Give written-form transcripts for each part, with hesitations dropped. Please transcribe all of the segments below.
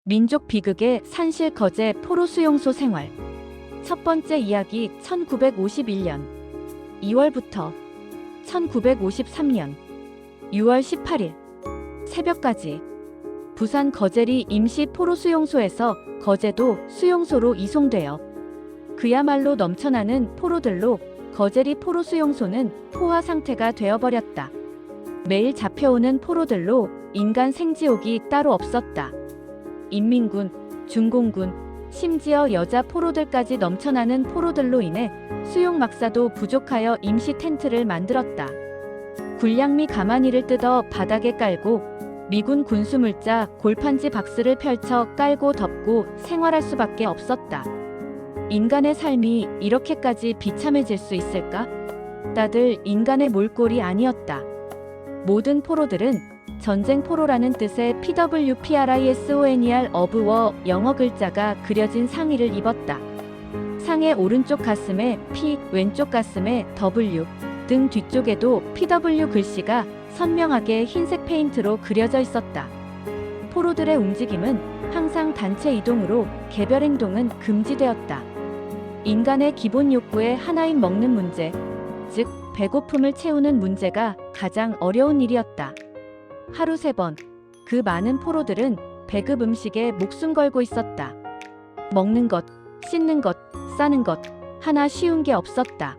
민족 비극의 산실 거제 포로 수용소 생활. 첫 번째 이야기 1951년 2월부터 1953년 6월 18일 새벽까지 부산 거제리 임시 포로 수용소에서 거제도 수용소로 이송되어 그야말로 넘쳐나는 포로들로 거제리 포로 수용소는 포화 상태가 되어버렸다. 매일 잡혀오는 포로들로 인간 생지옥이 따로 없었다. 인민군, 중공군, 심지어 여자 포로들까지 넘쳐나는 포로들로 인해 수용 막사도 부족하여 임시 텐트를 만들었다. 군량미 가마니를 뜯어 바닥에 깔고 미군 군수물자 골판지 박스를 펼쳐 깔고 덮고 생활할 수밖에 없었다. 인간의 삶이 이렇게까지 비참해질 수 있을까? 다들 인간의 몰골이 아니었다. 모든 포로들은 전쟁 포로라는 뜻의 PWPRISONER of War 영어 글자가 그려진 상의를 입었다. 상의 오른쪽 가슴에 P, 왼쪽 가슴에 W, 등 뒤쪽에도 PW 글씨가 선명하게 흰색 페인트로 그려져 있었다. 포로들의 움직임은 항상 단체 이동으로 개별 행동은 금지되었다. 인간의 기본 욕구의 하나인 먹는 문제, 즉 배고픔을 채우는 문제가 가장 어려운 일이었다. 하루 3번, 그 많은 포로들은 배급 음식에 목숨 걸고 있었다. 먹는 것, 씻는 것, 싸는 것, 하나 쉬운 게 없었다.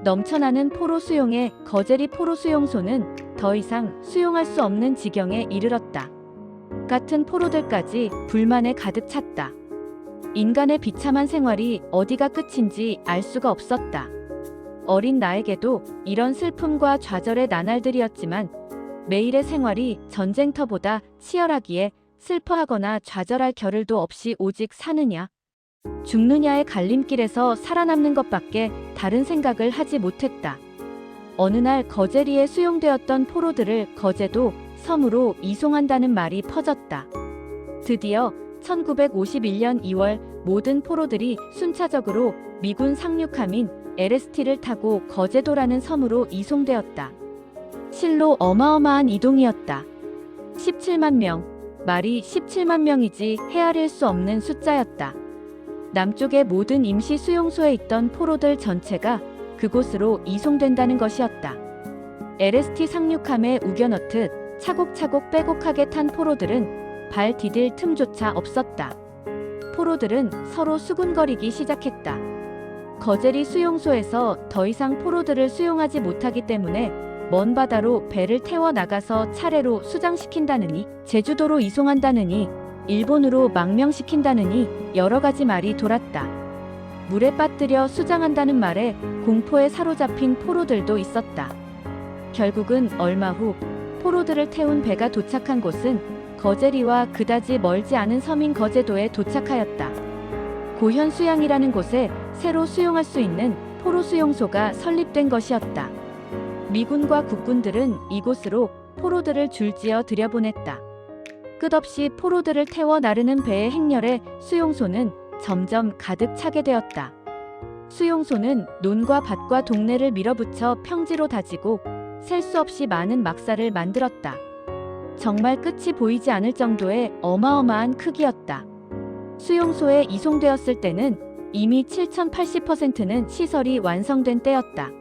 넘쳐나는 포로 수용에 거제리 포로 수용소는 더 이상 수용할 수 없는 지경에 이르렀다. 같은 포로들까지 불만에 가득 찼다. 인간의 비참한 생활이 어디가 끝인지 알 수가 없었다. 어린 나에게도 이런 슬픔과 좌절의 나날들이었지만 매일의 생활이 전쟁터보다 치열하기에 슬퍼하거나 좌절할 겨를도 없이 오직 사느냐, 죽느냐의 갈림길에서 살아남는 것밖에 다른 생각을 하지 못했다. 어느 날 거제리에 수용되었던 포로들을 거제도 섬으로 이송한다는 말이 퍼졌다. 드디어 1951년 2월 모든 포로들이 순차적으로 미군 상륙함인 LST를 타고 거제도라는 섬으로 이송되었다. 실로 어마어마한 이동이었다. 17만 명, 말이 17만 명이지 헤아릴 수 없는 숫자였다. 남쪽의 모든 임시 수용소에 있던 포로들 전체가 그곳으로 이송된다는 것이었다. LST 상륙함에 우겨넣듯 차곡차곡 빼곡하게 탄 포로들은 발 디딜 틈조차 없었다. 포로들은 서로 수군거리기 시작했다. 거제리 수용소에서 더 이상 포로들을 수용하지 못하기 때문에 먼 바다로 배를 태워 나가서 차례로 수장시킨다느니, 제주도로 이송한다느니, 일본으로 망명시킨다느니 여러 가지 말이 돌았다. 물에 빠뜨려 수장한다는 말에 공포에 사로잡힌 포로들도 있었다. 결국은 얼마 후 포로들을 태운 배가 도착한 곳은 거제리와 그다지 멀지 않은 섬인 거제도에 도착하였다. 고현수양이라는 곳에 새로 수용할 수 있는 포로 수용소가 설립된 것이었다. 미군과 국군들은 이곳으로 포로들을 줄지어 들여보냈다. 끝없이 포로들을 태워 나르는 배의 행렬에 수용소는 점점 가득 차게 되었다. 수용소는 논과 밭과 동네를 밀어붙여 평지로 다지고 셀 수 없이 많은 막사를 만들었다. 정말 끝이 보이지 않을 정도의 어마어마한 크기였다. 수용소에 이송되었을 때는 이미 7080%는 시설이 완성된 때였다.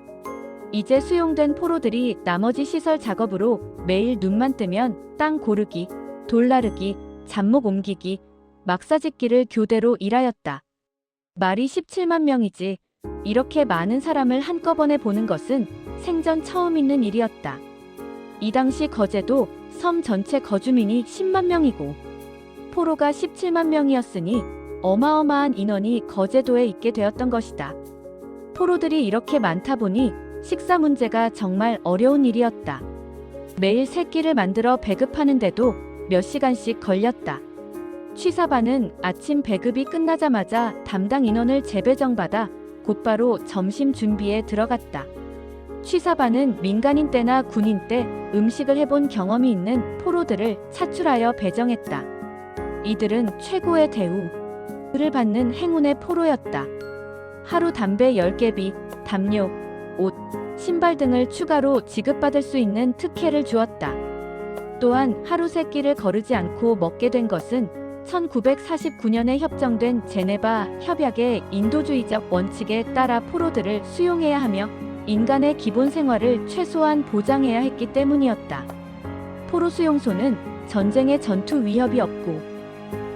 이제 수용된 포로들이 나머지 시설 작업으로 매일 눈만 뜨면 땅 고르기, 돌 나르기, 잡목 옮기기, 막사 짓기를 교대로 일하였다. 말이 17만 명이지 이렇게 많은 사람을 한꺼번에 보는 것은 생전 처음 있는 일이었다. 이 당시 거제도 섬 전체 거주민이 10만 명이고 포로가 17만 명이었으니 어마어마한 인원이 거제도에 있게 되었던 것이다. 포로들이 이렇게 많다 보니 식사 문제가 정말 어려운 일이었다. 매일 3끼를 만들어 배급하는데도 몇 시간씩 걸렸다. 취사반은 아침 배급이 끝나자마자 담당 인원을 재배정받아 곧바로 점심 준비에 들어갔다. 취사반은 민간인 때나 군인 때 음식을 해본 경험이 있는 포로들을 차출하여 배정했다. 이들은 최고의 대우를 받는 행운의 포로였다. 하루 담배 10개비, 담요, 옷, 신발 등을 추가로 지급받을 수 있는 특혜를 주었다. 또한 하루 3끼를 거르지 않고 먹게 된 것은 1949년에 협정된 제네바 협약의 인도주의적 원칙에 따라 포로들을 수용해야 하며 인간의 기본 생활을 최소한 보장해야 했기 때문이었다. 포로 수용소는 전쟁의 전투 위협이 없고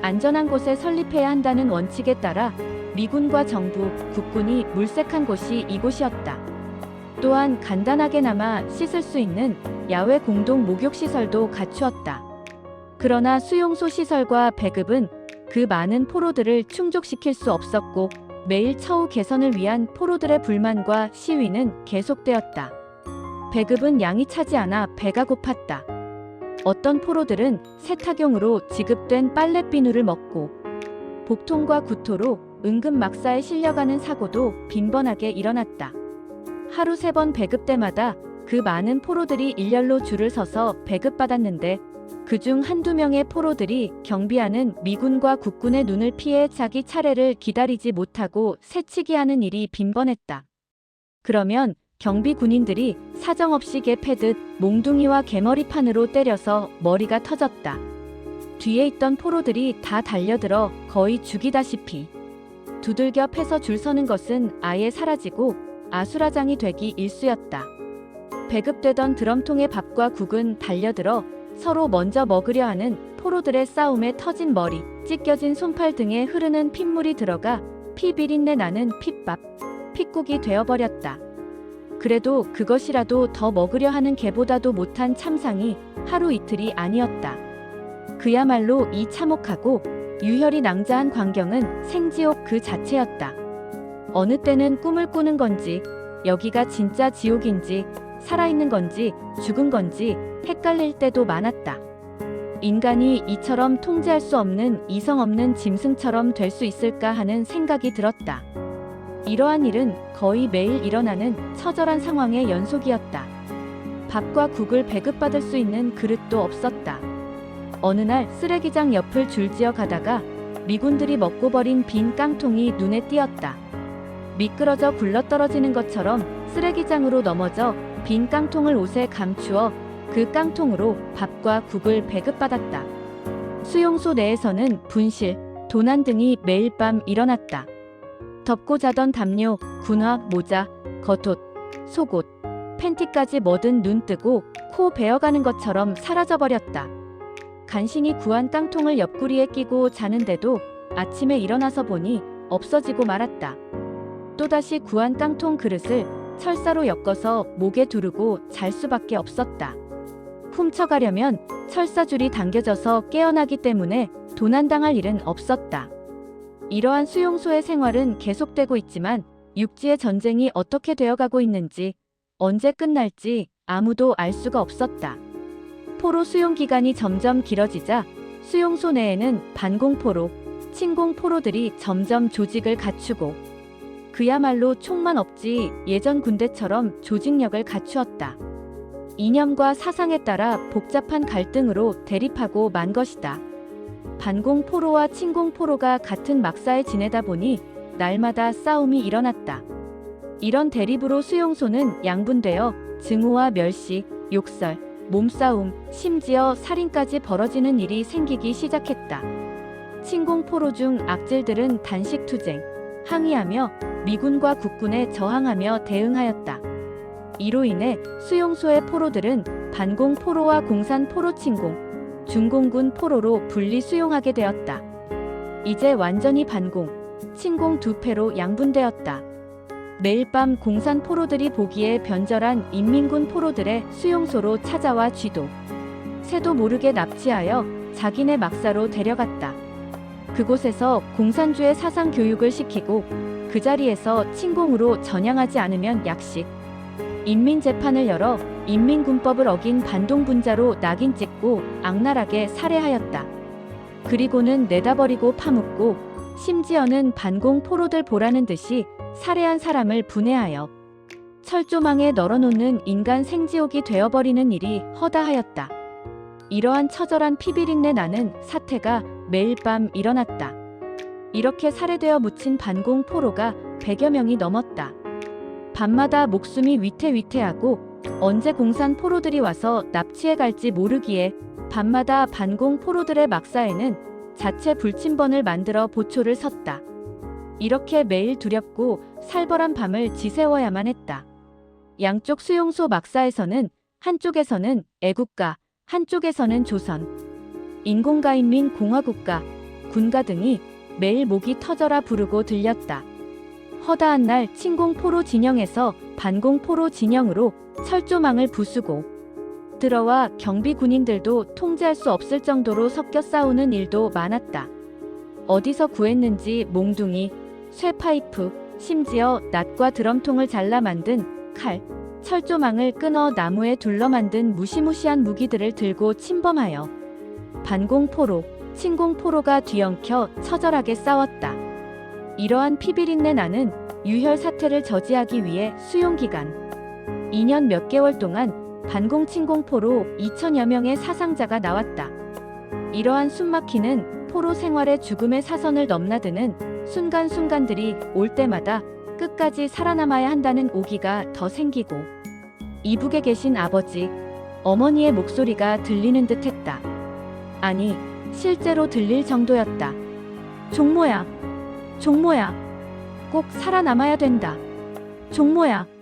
안전한 곳에 설립해야 한다는 원칙에 따라 미군과 정부, 국군이 물색한 곳이 이곳이었다. 또한 간단하게나마 씻을 수 있는 야외 공동 목욕시설도 갖추었다. 그러나 수용소 시설과 배급은 그 많은 포로들을 충족시킬 수 없었고 매일 처우 개선을 위한 포로들의 불만과 시위는 계속되었다. 배급은 양이 차지 않아 배가 고팠다. 어떤 포로들은 세탁용으로 지급된 빨래 비누를 먹고 복통과 구토로 응급 막사에 실려가는 사고도 빈번하게 일어났다. 하루 3번 배급 때마다 그 많은 포로들이 일렬로 줄을 서서 배급받았는데 그중 한두 명의 포로들이 경비하는 미군과 국군의 눈을 피해 자기 차례를 기다리지 못하고 새치기 하는 일이 빈번했다. 그러면 경비 군인들이 사정없이 개 패듯 몽둥이와 개머리판으로 때려서 머리가 터졌다. 뒤에 있던 포로들이 다 달려들어 거의 죽이다시피 두들겨 패서 줄 서는 것은 아예 사라지고 아수라장이 되기 일쑤였다. 배급되던 드럼통의 밥과 국은 달려들어 서로 먼저 먹으려 하는 포로들의 싸움에 터진 머리, 찢겨진 손팔 등에 흐르는 핏물이 들어가 피 비린내 나는 핏밥, 핏국이 되어버렸다. 그래도 그것이라도 더 먹으려 하는 개보다도 못한 참상이 하루 이틀이 아니었다. 그야말로 이 참혹하고 유혈이 낭자한 광경은 생지옥 그 자체였다. 어느 때는 꿈을 꾸는 건지, 여기가 진짜 지옥인지, 살아있는 건지, 죽은 건지 헷갈릴 때도 많았다. 인간이 이처럼 통제할 수 없는 이성 없는 짐승처럼 될 수 있을까 하는 생각이 들었다. 이러한 일은 거의 매일 일어나는 처절한 상황의 연속이었다. 밥과 국을 배급받을 수 있는 그릇도 없었다. 어느 날 쓰레기장 옆을 줄지어 가다가 미군들이 먹고 버린 빈 깡통이 눈에 띄었다. 미끄러져 굴러떨어지는 것처럼 쓰레기장으로 넘어져 빈 깡통을 옷에 감추어 그 깡통으로 밥과 국을 배급받았다. 수용소 내에서는 분실, 도난 등이 매일 밤 일어났다. 덮고 자던 담요, 군화, 모자, 겉옷, 속옷, 팬티까지 뭐든 눈 뜨고 코 베어가는 것처럼 사라져버렸다. 간신히 구한 깡통을 옆구리에 끼고 자는데도 아침에 일어나서 보니 없어지고 말았다. 또다시 구한 깡통 그릇을 철사로 엮어서 목에 두르고 잘 수밖에 없었다. 훔쳐가려면 철사줄이 당겨져서 깨어나기 때문에 도난당할 일은 없었다. 이러한 수용소의 생활은 계속되고 있지만 육지의 전쟁이 어떻게 되어가고 있는지, 언제 끝날지 아무도 알 수가 없었다. 포로 수용 기간이 점점 길어지자 수용소 내에는 반공포로, 침공포로들이 점점 조직을 갖추고 그야말로 총만 없지 예전 군대처럼 조직력을 갖추었다. 이념과 사상에 따라 복잡한 갈등으로 대립하고 만 것이다. 반공포로와 침공포로가 같은 막사에 지내다 보니 날마다 싸움이 일어났다. 이런 대립으로 수용소는 양분되어 증오와 멸시, 욕설, 몸싸움, 심지어 살인까지 벌어지는 일이 생기기 시작했다. 침공포로 중 악질들은 단식투쟁, 항의하며 미군과 국군에 저항하며 대응하였다. 이로 인해 수용소의 포로들은 반공포로와 공산포로 침공, 중공군 포로로 분리 수용하게 되었다. 이제 완전히 반공, 침공 두 패로 양분되었다. 매일 밤 공산 포로들이 보기에 변절한 인민군 포로들의 수용소로 찾아와 쥐도, 새도 모르게 납치하여 자기네 막사로 데려갔다. 그곳에서 공산주의 사상 교육을 시키고 그 자리에서 침공으로 전향하지 않으면 약식, 인민재판을 열어 인민군법을 어긴 반동분자로 낙인 찍고 악랄하게 살해하였다. 그리고는 내다버리고 파묻고 심지어는 반공 포로들 보라는 듯이 살해한 사람을 분해하여 철조망에 널어놓는 인간 생지옥이 되어버리는 일이 허다하였다. 이러한 처절한 피비린내 나는 사태가 매일 밤 일어났다. 이렇게 살해되어 묻힌 반공 포로가 100여 명이 넘었다. 밤마다 목숨이 위태위태하고 언제 공산 포로들이 와서 납치해 갈지 모르기에 밤마다 반공 포로들의 막사에는 자체 불침번을 만들어 보초를 섰다. 이렇게 매일 두렵고 살벌한 밤을 지새워야만 했다. 양쪽 수용소 막사에서는 한쪽에서는 애국가, 한쪽에서는 조선, 인공가인민공화국가, 군가 등이 매일 목이 터져라 부르고 들렸다. 허다한 날 침공포로 진영에서 반공포로 진영으로 철조망을 부수고 들어와 경비 군인들도 통제할 수 없을 정도로 섞여 싸우는 일도 많았다. 어디서 구했는지 몽둥이, 쇠파이프, 심지어 낫과 드럼통을 잘라 만든 칼, 철조망을 끊어 나무에 둘러 만든 무시무시한 무기들을 들고 침범하여 반공포로, 침공포로가 뒤엉켜 처절하게 싸웠다. 이러한 피비린내 나는 유혈 사태를 저지하기 위해 수용기간 2년 몇 개월 동안 반공 침공포로 2천여 명의 사상자가 나왔다. 이러한 숨막히는 포로 생활의 죽음의 사선을 넘나드는 순간순간들이 올 때마다 끝까지 살아남아야 한다는 오기가 더 생기고 이북에 계신 아버지, 어머니의 목소리가 들리는 듯 했다. 아니, 실제로 들릴 정도였다. 종모야, 종모야, 꼭 살아남아야 된다. 종모야.